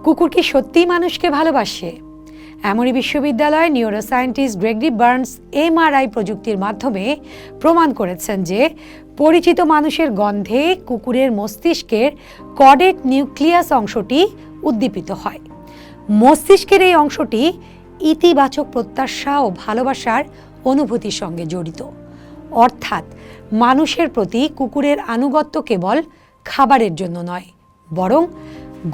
কুকুর কি সত্যিই মানুষকে ভালোবাসে? এমরি বিশ্ববিদ্যালয়ের নিউরোসায়েন্টিস্ট গ্রেগরি বার্নস এমআরআই প্রযুক্তির মাধ্যমে প্রমাণ করেছেন যে পরিচিত মানুষের গন্ধে কুকুরের মস্তিষ্কের কডেট নিউক্লিয়াস অংশটি উদ্দীপিত হয়। মস্তিষ্কের এই অংশটি ইতিবাচক প্রত্যাশা ও ভালোবাসার অনুভূতির সঙ্গে জড়িত। অর্থাৎ মানুষের প্রতি কুকুরের আনুগত্য কেবল খাবারের জন্য নয়, বরং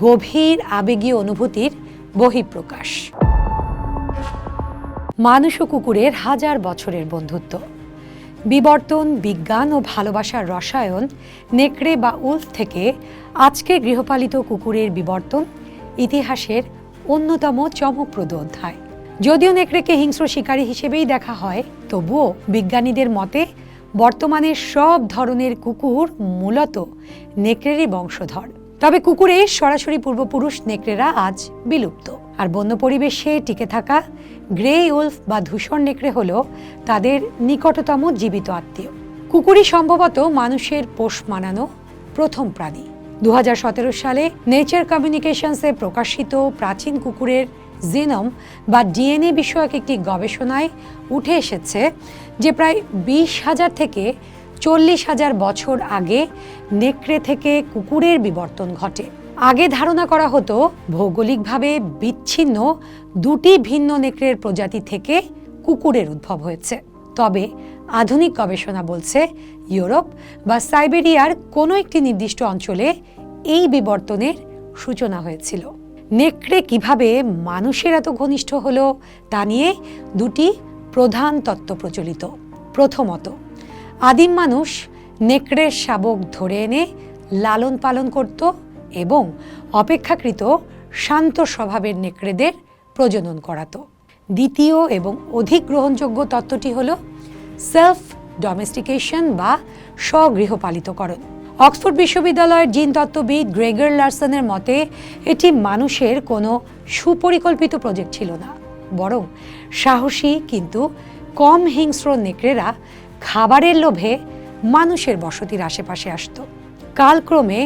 গভীর আবেগীয় অনুভূতির বহিঃপ্রকাশ। মানুষ ও কুকুরের হাজার বছরের বন্ধুত্ব, বিবর্তন, বিজ্ঞান ও ভালোবাসার রসায়ন, নেকড়ে বা উল্ফ থেকে আজকের গৃহপালিত কুকুরের বিবর্তন ইতিহাসের অন্যতম চমকপ্রদ অধ্যায়। যদিও নেকড়েকে হিংস্র শিকারী হিসেবেই দেখা হয়, তবুও বিজ্ঞানীদের মতে বর্তমানে সব ধরনের কুকুর মূলত নেকড়েরই বংশধর। তবে কুকুরের সরাসরি পূর্বপুরুষ নেকড়েরা আজ বিলুপ্ত, আর বন্য পরিবেশে টিকে থাকা গ্রে উলফ বা ধূসর নেকড়ে হল তাদের নিকটতম জীবিত আত্মীয়। কুকুরই সম্ভবত মানুষের পোষ মানানো প্রথম প্রাণী। 2017 সালে নেচার কমিউনিকেশনসে প্রকাশিত প্রাচীন কুকুরের জিনোম বা ডিএনএ বিষয়ক একটি গবেষণায় উঠে এসেছে যে প্রায় 20,000 থেকে 40,000 বছর আগে নেকড়ে থেকে কুকুরের বিবর্তন ঘটে। আগে ধারণা করা হতো ভৌগোলিকভাবে বিচ্ছিন্ন দুটি ভিন্ন নেকড়ের প্রজাতি থেকে কুকুরের উদ্ভব হয়েছে। তবে আধুনিক গবেষণা বলছে ইউরোপ বা সাইবেরিয়ার কোনো একটি নির্দিষ্ট অঞ্চলে এই বিবর্তনের সূচনা হয়েছিল। নেকড়ে কিভাবে মানুষের এত ঘনিষ্ঠ হলো তা নিয়ে দুটি প্রধান তত্ত্ব প্রচলিত। প্রথমত, আদিম মানুষ নেকড়ের শাবক ধরে এনে লালন পালন করত এবং অপেক্ষাকৃত শান্ত স্বভাবের নেকড়েদের প্রজনন করাতো। দ্বিতীয় এবং অধিক গ্রহণযোগ্য তত্ত্বটি হল সেলফ ডোমেস্টিকেশন বা স্বগৃহপালিতকরণ। অক্সফোর্ড বিশ্ববিদ্যালয়ের জিনতত্ত্ববিদ গ্রেগর লারসনের মতে এটি মানুষের কোনো সুপরিকল্পিত প্রজেক্ট ছিল না, বরং সাহসী কিন্তু কম হিংস্র নেকড়েরা খাবারের লোভে মানুষের বসতির আশেপাশে আসত। কালক্রমে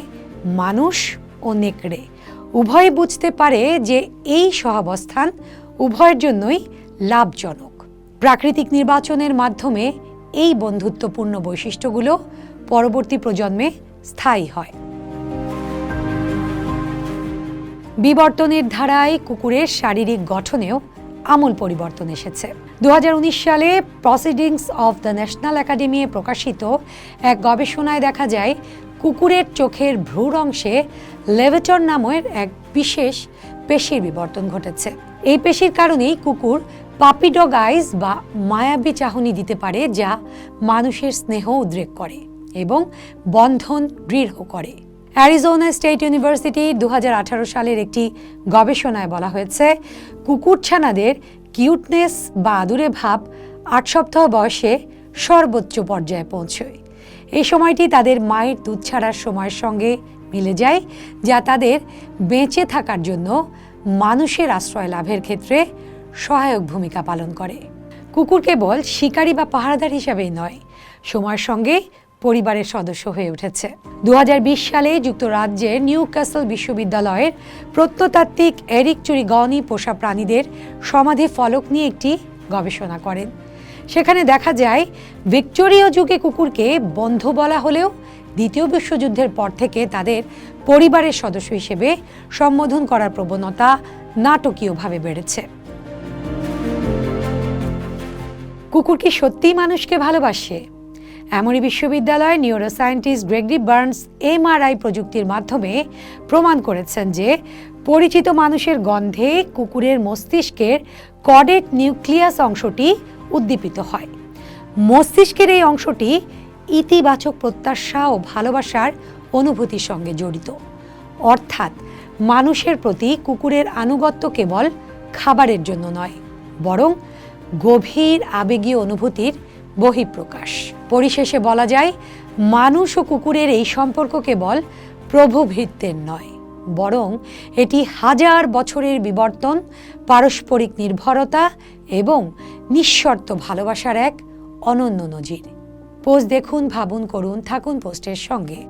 মানুষ ও নেকড়ে উভয়ে বুঝতে পারে যে এই সহাবস্থান উভয়ের জন্যই লাভজনক। প্রাকৃতিক নির্বাচনের মাধ্যমে এই বন্ধুত্বপূর্ণ বৈশিষ্ট্যগুলো পরবর্তী প্রজন্মে স্থায়ী হয়। বিবর্তনের ধারায় কুকুরের শারীরিক গঠনেও আমূল পরিবর্তন এসেছে। 2019 সালে proceedings of the national academy প্রকাশিত এক গবেষণায় দেখা যায় কুকুরের চোখের ভ্রুর অংশে লেভেটর নামের এক বিশেষ পেশির বিবর্তন ঘটেছে। এই পেশির কারণেই কুকুর পাপি ডগ আইজ বা মায়াবী চাহনি দিতে পারে, যা মানুষের স্নেহ উদ্রেক করে এবং বন্ধন দৃঢ় করে। অ্যারিজোনা স্টেট ইউনিভার্সিটি 2018 সালের একটি গবেষণায় বলা হয়েছে কুকুরছানাদের কিউটনেস বা আদুরে ভাব 8 সপ্তাহ বয়সে সর্বোচ্চ পর্যায়ে পৌঁছয়। এই সময়টি তাদের মায়ের দুধ ছাড়ার সময়ের সঙ্গে মিলে যায়, যা তাদের বেঁচে থাকার জন্য মানুষের আশ্রয় লাভের ক্ষেত্রে সহায়ক ভূমিকা পালন করে। কুকুর কেবল শিকারী বা পাহারাদার হিসাবেই নয়, সময়ের সঙ্গে পরিবারের সদস্য হয়ে উঠেছে। 2020 সালে যুক্তরাজ্যের নিউক্যাসল বিশ্ববিদ্যালয়ের প্রত্নতাত্ত্বিক এরিক চুরিগনি পোষা প্রাণীদের সমাধি ফলক নিয়ে একটি গবেষণা করেন। সেখানে দেখা যায় ভিক্টোরীয় যুগে কুকুরকে বন্ধু বলা হলেও দ্বিতীয় বিশ্বযুদ্ধের পর থেকে তাদের পরিবারের সদস্য হিসেবে সম্বোধন করার প্রবণতা নাটকীয়ভাবে বেড়েছে। কুকুর কি সত্যিই মানুষকে ভালোবাসে? এমরি বিশ্ববিদ্যালয়ের নিউরোসায়েন্টিস্ট গ্রেগরি বার্নস এমআরআই প্রযুক্তির মাধ্যমে প্রমাণ করেছেন যে পরিচিত মানুষের গন্ধে কুকুরের মস্তিষ্কের কডেট নিউক্লিয়াস অংশটি উদ্দীপিত হয়। মস্তিষ্কের এই অংশটি ইতিবাচক প্রত্যাশা ও ভালোবাসার অনুভূতির সঙ্গে জড়িত। অর্থাৎ মানুষের প্রতি কুকুরের আনুগত্য কেবল খাবারের জন্য নয়, বরং গভীর আবেগীয় অনুভূতির বহিঃপ্রকাশ। পরিশেষে বলা যায়, মানুষ ও কুকুরের এই সম্পর্ক কেবল প্রভুভৃত্যের নয়, বরং এটি হাজার বছরের বিবর্তন, পারস্পরিক নির্ভরতা এবং নিঃশর্ত ভালোবাসার এক অনন্য নজির। পোস্ট দেখুন, ভাবুন, করুন, থাকুন পোস্টের সঙ্গে।